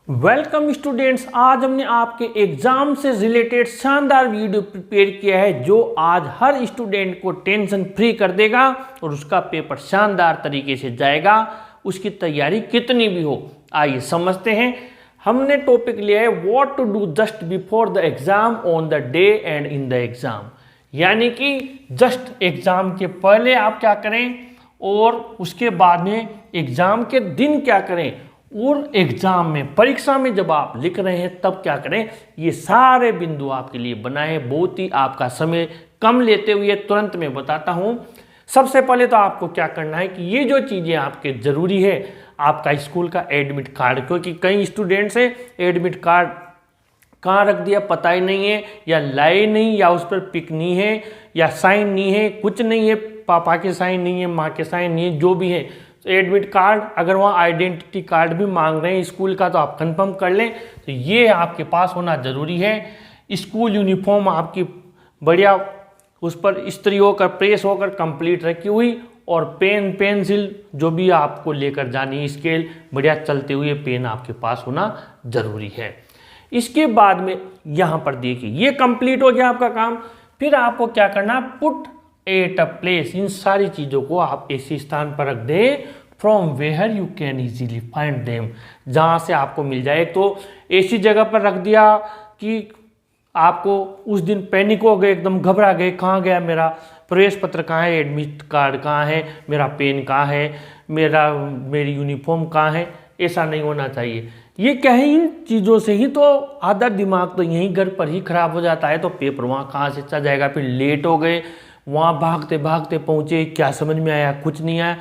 Welcome students, आज हमने आपके एग्जाम से रिलेटेड शानदार वीडियो प्रिपेयर किया है जो आज हर स्टूडेंट को टेंशन फ्री कर देगा और उसका पेपर शानदार तरीके से जाएगा, उसकी तैयारी कितनी भी हो। आइए समझते हैं। हमने टॉपिक लिया है what to do just before the exam, on the day and in the exam. यानी कि जस्ट एग्जाम के पहले आप क्या करें और उसके बाद में एग्जाम के दिन क्या करें, और एग्जाम में परीक्षा में जब आप लिख रहे हैं तब क्या करें। ये सारे बिंदु आपके लिए बनाए, बहुत ही आपका समय कम लेते हुए तुरंत मैं बताता हूं। सबसे पहले तो आपको क्या करना है कि ये जो चीज़ें आपके ज़रूरी है, आपका स्कूल का एडमिट कार्ड, क्योंकि कई स्टूडेंट्स हैं एडमिट कार्ड कहाँ रख दिया पता ही नहीं है, या लाए नहीं, या उस पर पिक नहीं है, या साइन नहीं है, कुछ नहीं है, पापा के साइन नहीं है, माँ के साइन नहीं है, जो भी है। तो एडमिट कार्ड, अगर वहाँ आइडेंटिटी कार्ड भी मांग रहे हैं स्कूल का तो आप कंफर्म कर लें, तो ये आपके पास होना ज़रूरी है। स्कूल यूनिफॉर्म आपकी बढ़िया उस पर इस्त्री होकर प्रेस होकर कंप्लीट रखी हुई, और पेन पेंसिल जो भी आपको लेकर जानी है, स्केल बढ़िया चलते हुए पेन आपके पास होना ज़रूरी है। इसके बाद में यहाँ पर देखिए ये कंप्लीट हो गया आपका काम। फिर आपको क्या करना, पुट एट अ प्लेस, इन सारी चीज़ों को आप ऐसे स्थान पर रख दें from where you can easily find them, जहाँ से आपको मिल जाए। तो ऐसी जगह पर रख दिया कि आपको उस दिन पैनिक हो गए, एकदम घबरा गए, कहाँ गया मेरा प्रवेश पत्र, कहाँ है एडमिट कार्ड, कहाँ है मेरा पेन, कहाँ है मेरी यूनिफॉर्म कहाँ है। ऐसा नहीं होना चाहिए। ये क्या है, इन चीज़ों से ही तो आधा दिमाग तो यहीं घर पर ही खराब हो जाता है। तो पेपर वहाँ कहाँ से अच्छा जाएगा। फिर लेट हो गए, वहाँ भागते भागते पहुँचे, क्या समझ में आया, कुछ नहीं आया।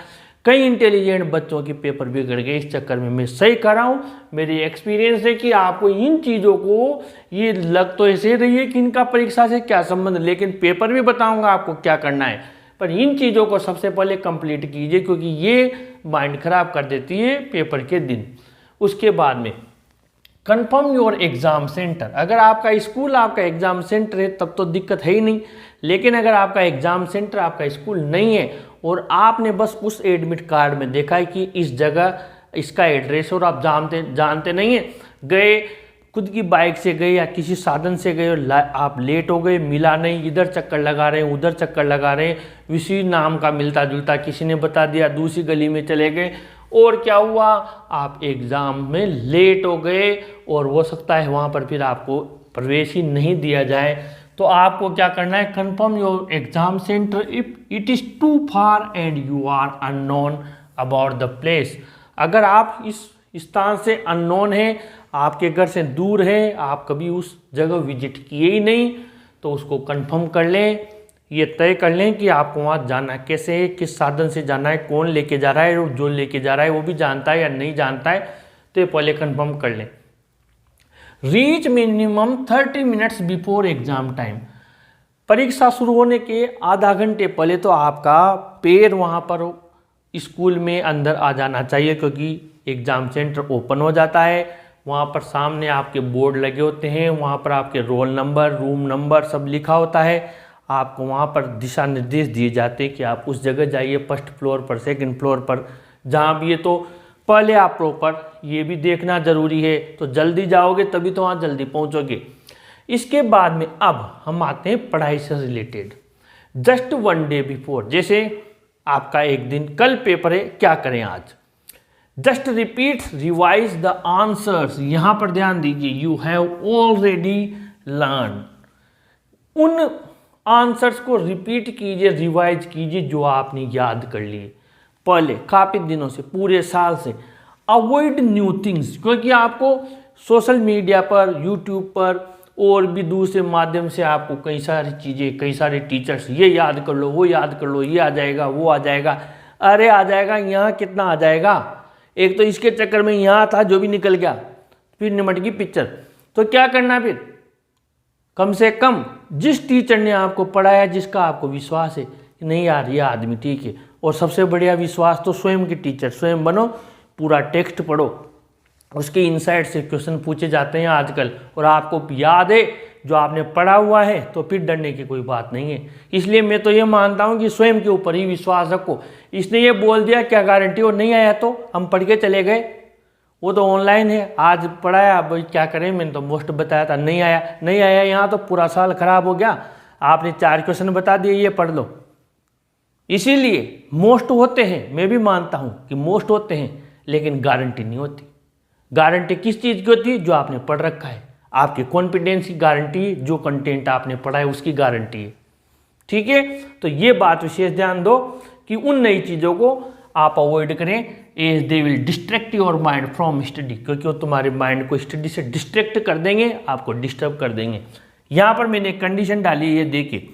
कई इंटेलिजेंट बच्चों के पेपर बिगड़ गए इस चक्कर में। मैं सही कर रहा हूँ, मेरी एक्सपीरियंस है कि आपको इन चीज़ों को, ये लग तो ऐसे रही है कि इनका परीक्षा से क्या संबंध, लेकिन पेपर भी बताऊँगा आपको क्या करना है। पर इन चीज़ों को सबसे पहले कंप्लीट कीजिए, क्योंकि ये माइंड खराब कर देती है पेपर के दिन। उसके बाद में कंफर्म योर एग्ज़ाम सेंटर। अगर आपका स्कूल आपका एग्ज़ाम सेंटर है तब तो दिक्कत है ही नहीं, लेकिन अगर आपका एग्ज़ाम सेंटर आपका स्कूल नहीं है और आपने बस उस एडमिट कार्ड में देखा है कि इस जगह इसका एड्रेस, और आप जानते नहीं हैं, गए खुद की बाइक से गए या किसी साधन से गए और आप लेट हो गए, मिला नहीं, इधर चक्कर लगा रहे हैं उधर चक्कर लगा रहे हैं, उसी नाम का मिलता जुलता किसी ने बता दिया, दूसरी गली में चले गए, और क्या हुआ, आप एग्ज़ाम में लेट हो गए और हो सकता है वहाँ पर फिर आपको प्रवेश ही नहीं दिया जाए। तो आपको क्या करना है, confirm your exam centre if it is too far and you are unknown about the place. अगर आप इस स्थान से अननोन है, आपके घर से दूर है, आप कभी उस जगह विजिट किए ही नहीं, तो उसको कंफर्म कर लें, ये तय कर लें कि आपको वहाँ जाना कैसे है, किस साधन से जाना है, कौन लेके जा रहा है, और जो लेके जा रहा है वो भी जानता है या नहीं जानता है, तो ये पहले कंफर्म कर लें। Reach minimum 30 minutes before exam time. परीक्षा शुरू होने के आधा घंटे पहले तो आपका पैर वहाँ पर स्कूल में अंदर आ जाना चाहिए, क्योंकि एग्ज़ाम सेंटर ओपन हो जाता है। वहाँ पर सामने आपके बोर्ड लगे होते हैं, वहाँ पर आपके रोल नंबर, रूम नंबर सब लिखा होता है। आपको वहाँ पर दिशा निर्देश दिए जाते हैं कि आप उस जगह जाइए, फर्स्ट फ्लोर पर, सेकंड फ्लोर पर, जहाँ भी है। तो पहले आप प्रॉपर ये भी देखना ज़रूरी है, तो जल्दी जाओगे तभी तो वहाँ जल्दी पहुँचोगे। इसके बाद में अब हम आते हैं पढ़ाई से related. Just one day before, जैसे आपका एक दिन कल पेपर है, क्या करें आज, just repeat revise the answers. यहाँ पर ध्यान दीजिए, यू हैव ऑलरेडी लर्न। उन आंसर्स को रिपीट कीजिए, रिवाइज कीजिए जो आपने याद कर लिए पहले काफ़ी दिनों से, पूरे साल से। अवॉइड न्यू थिंग्स, क्योंकि आपको सोशल मीडिया पर, यूट्यूब पर और भी दूसरे माध्यम से आपको कई सारी चीज़ें, कई सारे टीचर्स, ये याद कर लो, वो याद कर लो, ये आ जाएगा, वो आ जाएगा। अरे आ जाएगा, यहाँ कितना आ जाएगा, एक तो इसके चक्कर में यहाँ था जो भी निकल गया, फिर निमट गई पिक्चर। तो क्या करना फिर, कम से कम जिस टीचर ने आपको पढ़ाया, जिसका आपको विश्वास है कि नहीं यार ये आदमी ठीक है, और सबसे बढ़िया विश्वास तो स्वयं के टीचर, स्वयं बनो, पूरा टेक्स्ट पढ़ो, उसके इनसाइड से क्वेश्चन पूछे जाते हैं आजकल, और आपको याद है जो आपने पढ़ा हुआ है, तो फिर डरने की कोई बात नहीं है। इसलिए मैं तो ये मानता हूँ कि स्वयं के ऊपर ही विश्वास रखो। इसने ये बोल दिया, क्या गारंटी, और नहीं आया तो हम पढ़ के चले गए, वो तो ऑनलाइन है, आज पढ़ाया, अब क्या करें, मैंने तो मोस्ट बताया था, नहीं आया, यहाँ तो पूरा साल खराब हो गया, आपने 4 क्वेश्चन बता दिए, ये पढ़ लो। इसीलिए मोस्ट होते हैं, मैं भी मानता हूँ कि मोस्ट होते हैं, लेकिन गारंटी नहीं होती। गारंटी किस चीज़ की होती है? जो आपने पढ़ रखा है, आपके कॉन्फिडेंस की गारंटी है, जो कंटेंट आपने पढ़ा है उसकी गारंटी है। ठीक है, तो ये बात विशेष ध्यान दो कि उन नई चीज़ों को आप अवॉइड करें, as they will distract your mind from study, क्योंकि वो तुम्हारे माइंड को स्टडी से डिस्ट्रैक्ट कर देंगे, आपको डिस्टर्ब कर देंगे। यहाँ पर मैंने कंडीशन डाली है, देखिए,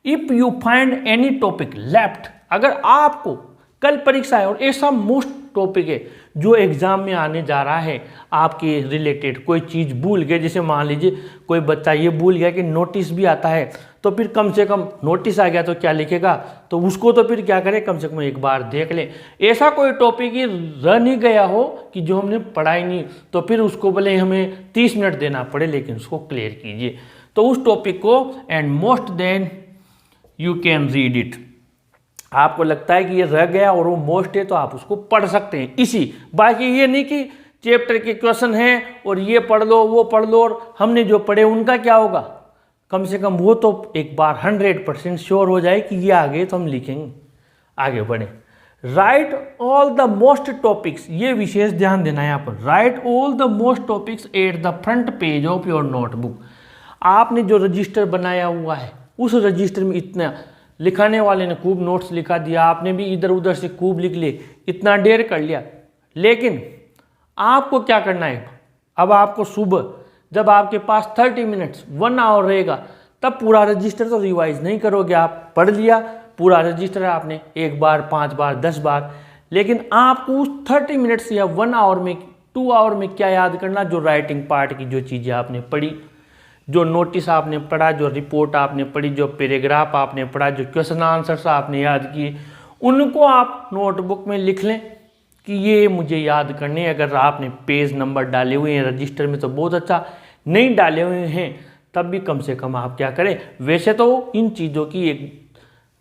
if you find any topic left, अगर आपको कल परीक्षा है और ऐसा मोस्ट टॉपिक है जो एग्जाम में आने जा रहा है, आपके रिलेटेड कोई चीज़ भूल गए, जैसे मान लीजिए कोई बच्चा ये भूल गया कि नोटिस भी आता है, तो फिर कम से कम नोटिस आ गया तो क्या लिखेगा, तो उसको तो फिर क्या करें, कम से कम एक बार देख ले। ऐसा कोई टॉपिक ही रह नहीं गया हो कि जो हमने पढ़ा ही नहीं, तो फिर उसको भले हमें 30 मिनट देना पड़े, लेकिन उसको क्लियर कीजिए। तो उस टॉपिक को and most then you can read it, आपको लगता है कि ये रह गया और वो मोस्ट है तो आप उसको पढ़ सकते हैं। इसी बाकी ये नहीं कि चैप्टर के क्वेश्चन हैं और ये पढ़ लो वो पढ़ लो और हमने जो पढ़े उनका क्या होगा, कम से कम वो तो एक बार 100% श्योर हो जाए कि ये आ गए तो हम लिखेंगे, आगे बढ़े। Right all the most topics, ये विशेष ध्यान देना है यहाँ पर, write all the most topics at the front page of your notebook. आपने जो रजिस्टर बनाया हुआ है उस रजिस्टर में इतना, लिखाने वाले ने खूब नोट्स लिखा दिया, आपने भी इधर उधर से खूब लिख लिए, इतना ढेर कर लिया, लेकिन आपको क्या करना है, अब आपको सुबह जब आपके पास 30 मिनट्स 1 आवर रहेगा, तब पूरा रजिस्टर तो रिवाइज नहीं करोगे, आप पढ़ लिया पूरा रजिस्टर आपने 1 बार 5 बार 10 बार, लेकिन आपको उस 30 मिनट्स या 1 आवर में 2 आवर में क्या याद करना, जो राइटिंग पार्ट की जो चीज़ें आपने पढ़ी, जो नोटिस आपने पढ़ा, जो रिपोर्ट आपने पढ़ी, जो पैराग्राफ आपने पढ़ा, जो क्वेश्चन आंसर्स आपने याद किए, उनको आप नोटबुक में लिख लें कि ये मुझे याद करने। अगर आपने पेज नंबर डाले हुए हैं रजिस्टर में तो बहुत अच्छा, नहीं डाले हुए हैं तब भी कम से कम आप क्या करें, वैसे तो इन चीज़ों की एक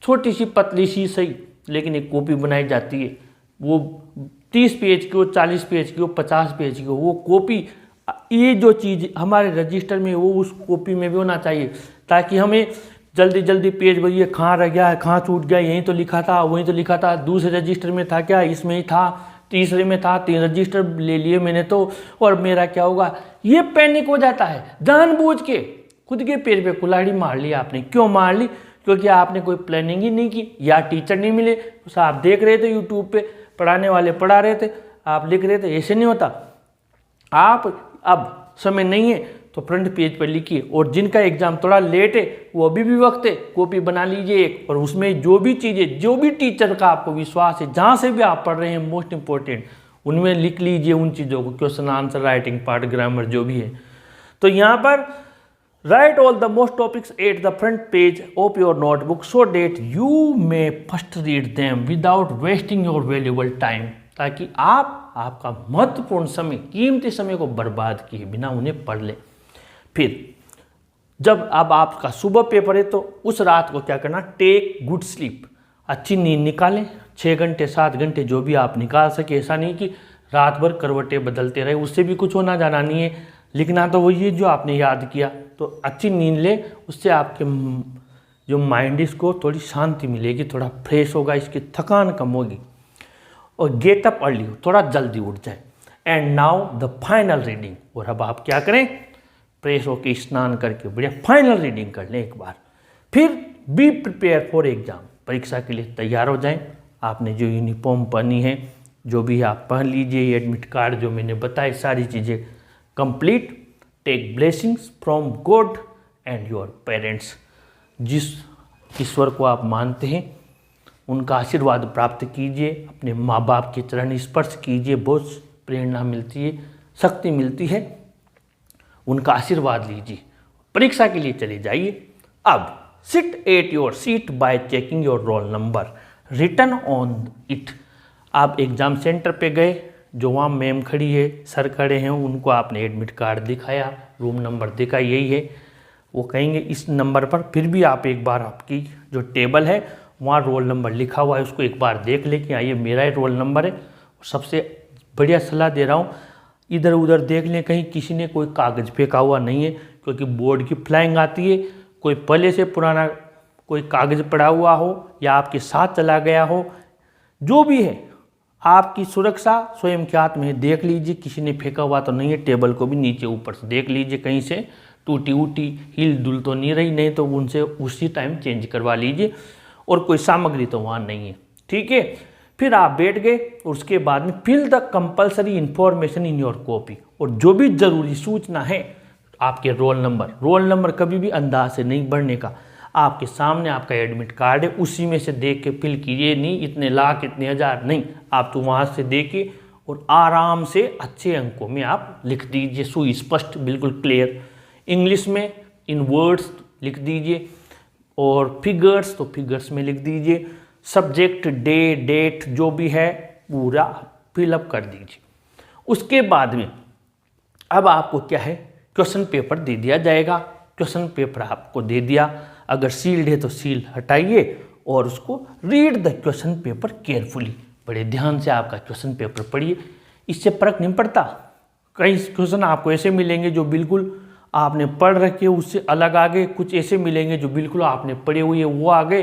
छोटी सी पतली सी सही, लेकिन एक कॉपी बनाई जाती है, वो 30 पेज की हो, 40 पेज की हो, 50 पेज की हो, वो कॉपी, ये जो चीज़ हमारे रजिस्टर में वो उस कॉपी में भी होना चाहिए, ताकि हमें जल्दी जल्दी पेज पर ये कहाँ रह गया है, कहाँ छूट गया, यहीं तो लिखा था, वहीं तो लिखा था, दूसरे रजिस्टर में था क्या, इसमें ही था, तीसरे में था, 3 रजिस्टर ले लिए मैंने तो, और मेरा क्या होगा, ये पैनिक हो जाता है। जानबूझ के खुद के पैर पे कुल्हाड़ी मार ली आपने। क्यों मार ली? क्योंकि आपने कोई प्लानिंग ही नहीं की, या टीचर नहीं मिले, तो आप देख रहे थे यूट्यूब पे पढ़ाने वाले पढ़ा रहे थे, आप लिख रहे थे, ऐसे नहीं होता। आप अब समय नहीं है तो फ्रंट पेज पर लिखिए, और जिनका एग्जाम थोड़ा लेट है वो अभी भी वक्त है, कॉपी बना लीजिए एक, और उसमें जो भी चीज़ें, जो भी टीचर का आपको विश्वास है, जहाँ से भी आप पढ़ रहे हैं मोस्ट इंपॉर्टेंट, उनमें लिख लीजिए उन चीज़ों को, question answer, writing part, grammar, जो भी है। तो यहाँ पर write all the most topics at the front page of your notebook so that you may first read them without wasting your valuable time, ताकि आप आपका महत्वपूर्ण समय, कीमती समय को बर्बाद किए बिना उन्हें पढ़ लें। फिर जब अब आपका सुबह पेपर है तो उस रात को क्या करना, टेक गुड स्लीप, अच्छी नींद निकालें, 6 घंटे 7 घंटे जो भी आप निकाल सके। ऐसा नहीं कि रात भर करवटें बदलते रहे, उससे भी कुछ होना जाना नहीं है। लिखना तो वही है जो आपने याद किया। तो अच्छी नींद ले, उससे आपके जो माइंड इसको थोड़ी शांति मिलेगी, थोड़ा फ्रेश होगा, इसकी थकान कम होगी। और गेट अप अर्ली, थोड़ा जल्दी उठ जाए। And now the final reading, और अब आप क्या करें, फ्रेश होकर स्नान करके बढ़िया फाइनल रीडिंग कर लें एक बार। फिर बी प्रिपेयर फॉर एग्जाम, परीक्षा के लिए तैयार हो जाएं। आपने जो यूनिफॉर्म पहनी है, जो भी आप पहन लीजिए, एडमिट कार्ड जो मैंने बताए, सारी चीज़ें complete. Take blessings from God and your parents, जिस ईश्वर को आप मानते हैं उनका आशीर्वाद प्राप्त कीजिए, अपने माँ बाप के चरण स्पर्श कीजिए, बहुत प्रेरणा मिलती है, शक्ति मिलती है, उनका आशीर्वाद लीजिए, परीक्षा के लिए चले जाइए। अब sit at your seat by checking your roll number written on it. आप एग्ज़ाम सेंटर पे गए, जो वहाँ मैम खड़ी है, सर खड़े हैं, उनको आपने एडमिट कार्ड दिखाया, रूम नंबर देखा, यही है, वो कहेंगे इस नंबर पर। फिर भी आप एक बार आपकी जो टेबल है वहाँ रोल नंबर लिखा हुआ है, उसको एक बार देख ले कि हाँ ये मेरा ही रोल नंबर है। सबसे बढ़िया सलाह दे रहा हूँ, इधर उधर देख लें कहीं किसी ने कोई कागज़ फेंका हुआ नहीं है, क्योंकि बोर्ड की फ्लाइंग आती है। कोई पहले से पुराना कोई कागज़ पड़ा हुआ हो या आपके साथ चला गया हो, जो भी है आपकी सुरक्षा स्वयं के हाथ में देख लीजिए। किसी ने फेंका हुआ तो नहीं है। टेबल को भी नीचे ऊपर से देख लीजिए, कहीं से टूटी उटी हिल डुल तो नहीं रही, नहीं तो उनसे उसी टाइम चेंज करवा लीजिए। और कोई सामग्री तो वहाँ नहीं है, ठीक है। फिर आप बैठ गए, उसके बाद में fill the compulsory information in your copy, और जो भी जरूरी सूचना है आपके रोल नंबर कभी भी अंदाज से नहीं बढ़ने का। आपके सामने आपका एडमिट कार्ड है, उसी में से देख के फिल कीजिए, नहीं इतने लाख इतने हज़ार नहीं, आप तो वहाँ से देखिए और आराम से अच्छे अंकों में आप लिख दीजिए, सुस्पष्ट बिल्कुल क्लियर इंग्लिश में इन वर्ड्स लिख दीजिए, और फिगर्स तो फिगर्स में लिख दीजिए, सब्जेक्ट डे डेट जो भी है पूरा फिलअप कर दीजिए। उसके बाद में अब आपको क्या है, क्वेश्चन पेपर दे दिया जाएगा। क्वेश्चन पेपर आपको दे दिया, अगर सील्ड है तो सील हटाइए और उसको read the question paper carefully, बड़े ध्यान से आपका क्वेश्चन पेपर पढ़िए। इससे फर्क नहीं पड़ता, कई क्वेश्चन आपको ऐसे मिलेंगे जो बिल्कुल आपने पढ़ रखे उससे अलग आ गए, कुछ ऐसे मिलेंगे जो बिल्कुल आपने पढ़े हुए वो आ गए।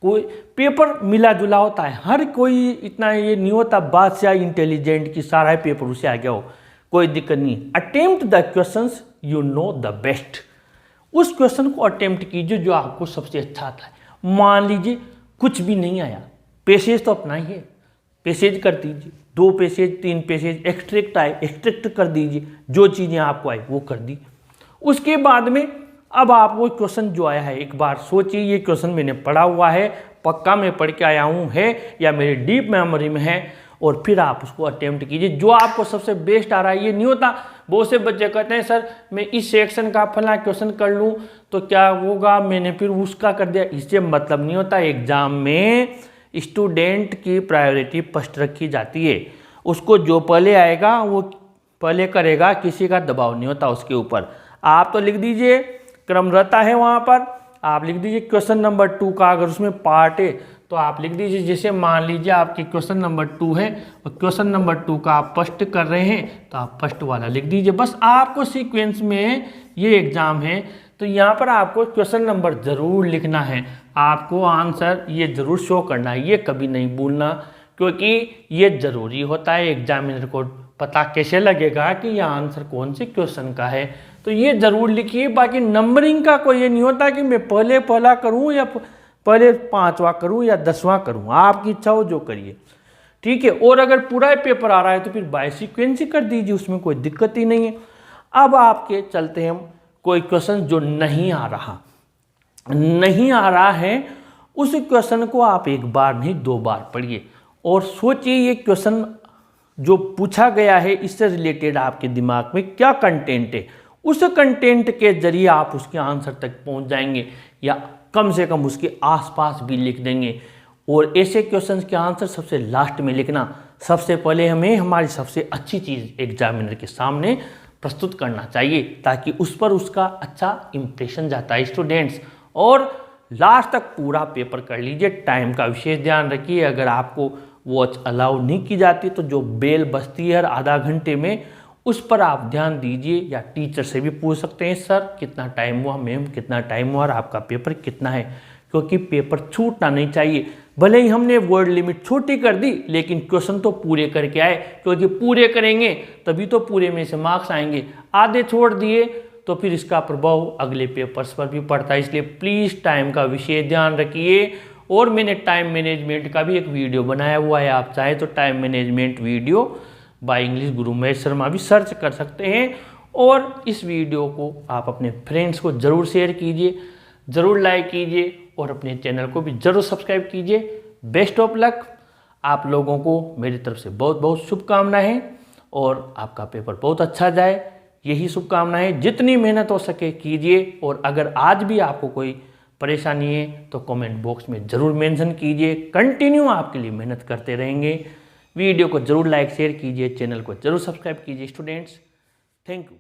कोई पेपर मिला जुला होता है, हर कोई इतना ये नहीं होता बादशाह इंटेलिजेंट की सारा पेपर उसे आ गया हो, कोई दिक्कत नहीं। Attempt the questions you know the best, उस क्वेश्चन को अटेम्प्ट कीजिए जो आपको सबसे अच्छा आता है। मान लीजिए कुछ भी नहीं आया, पेसेज तो अपना ही है, पेसेज कर दीजिए, 2 पेसेज 3 पेसेज, एक्सट्रैक्ट आए एक्सट्रैक्ट कर दीजिए, जो चीज़ें आपको आई वो कर दी। उसके बाद में अब आप वो क्वेश्चन जो आया है एक बार सोचिए, ये क्वेश्चन मैंने पढ़ा हुआ है, पक्का मैं पढ़ के आया हूँ है या मेरे डीप मेमोरी में है, और फिर आप उसको अटेम्प्ट कीजिए। जो आपको सबसे बेस्ट आ रहा है, ये नहीं होता बहुत से बच्चे कहते हैं सर मैं इस सेक्शन का फला क्वेश्चन कर लूँ तो क्या होगा, मैंने फिर उसका कर दिया। इससे मतलब नहीं होता। एग्जाम में स्टूडेंट की प्रायोरिटी फर्स्ट रखी जाती है, उसको जो पहले आएगा वो पहले करेगा, किसी का दबाव नहीं होता उसके ऊपर। आप तो लिख दीजिए, क्रम रहता है वहाँ पर, आप लिख दीजिए क्वेश्चन नंबर 2 का, अगर उसमें पार्ट है तो आप लिख दीजिए। जैसे मान लीजिए आपके क्वेश्चन नंबर 2 है और क्वेश्चन नंबर 2 का आप फर्स्ट कर रहे हैं तो आप फर्स्ट वाला लिख दीजिए। बस आपको सीक्वेंस में ये एग्जाम है तो यहाँ पर आपको क्वेश्चन नंबर ज़रूर लिखना है, आपको आंसर ये ज़रूर शो करना है, ये कभी नहीं भूलना, क्योंकि ये ज़रूरी होता है। एग्जामिनर को पता कैसे लगेगा कि यह आंसर कौन से क्वेश्चन का है, तो ये ज़रूर लिखिए। बाकी नंबरिंग का कोई ये नहीं होता कि मैं पहले पहला करूँ या पहले 5वां करूँ या 10वां करूँ, आपकी इच्छा हो जो करिए, ठीक है। और अगर पूरा पेपर आ रहा है तो फिर बाय सीक्वेंस ही कर दीजिए, उसमें कोई दिक्कत ही नहीं है। अब आपके चलते हैं कोई क्वेश्चन जो नहीं आ रहा है, उस क्वेश्चन को आप एक बार नहीं 2 बार पढ़िए और सोचिए ये क्वेश्चन जो पूछा गया है इससे रिलेटेड आपके दिमाग में क्या कंटेंट है, उस कंटेंट के जरिए आप उसके आंसर तक पहुंच जाएंगे या कम से कम उसके आसपास भी लिख देंगे। और ऐसे क्वेश्चंस के आंसर सबसे लास्ट में लिखना, सबसे पहले हमें हमारी सबसे अच्छी चीज़ एग्जामिनर के सामने प्रस्तुत करना चाहिए ताकि उस पर उसका अच्छा इम्प्रेशन जाता है स्टूडेंट्स। और लास्ट तक पूरा पेपर कर लीजिए। टाइम का विशेष ध्यान रखिए, अगर आपको वॉच अलाउ नहीं की जाती तो जो बेल बजती है हर आधा घंटे में उस पर आप ध्यान दीजिए, या टीचर से भी पूछ सकते हैं सर कितना टाइम हुआ, मैम कितना टाइम हुआ और आपका पेपर कितना है, क्योंकि पेपर छूटना नहीं चाहिए। भले ही हमने वर्ड लिमिट छोटी कर दी लेकिन क्वेश्चन तो पूरे करके आए, क्योंकि पूरे करेंगे तभी तो पूरे में से मार्क्स आएंगे। आधे छोड़ दिए तो फिर इसका प्रभाव अगले पेपर्स पर भी पड़ता है। इसलिए प्लीज़ टाइम का विशेष ध्यान रखिए। और मैंने टाइम मैनेजमेंट का भी एक वीडियो बनाया हुआ है, आप चाहे तो time management video by English गुरु महेश शर्मा भी सर्च कर सकते हैं। और इस वीडियो को आप अपने फ्रेंड्स को ज़रूर शेयर कीजिए, ज़रूर लाइक कीजिए और अपने चैनल को भी ज़रूर सब्सक्राइब कीजिए। बेस्ट ऑफ लक, आप लोगों को मेरी तरफ से बहुत बहुत शुभकामनाएं और आपका पेपर बहुत अच्छा जाए, यही शुभकामनाएं। जितनी मेहनत हो सके कीजिए, और अगर आज भी आपको कोई परेशानी है तो कमेंट बॉक्स में ज़रूर मेंशन कीजिए। कंटिन्यू आपके लिए मेहनत करते रहेंगे। वीडियो को ज़रूर लाइक शेयर कीजिए, चैनल को ज़रूर सब्सक्राइब कीजिए स्टूडेंट्स। Thank you.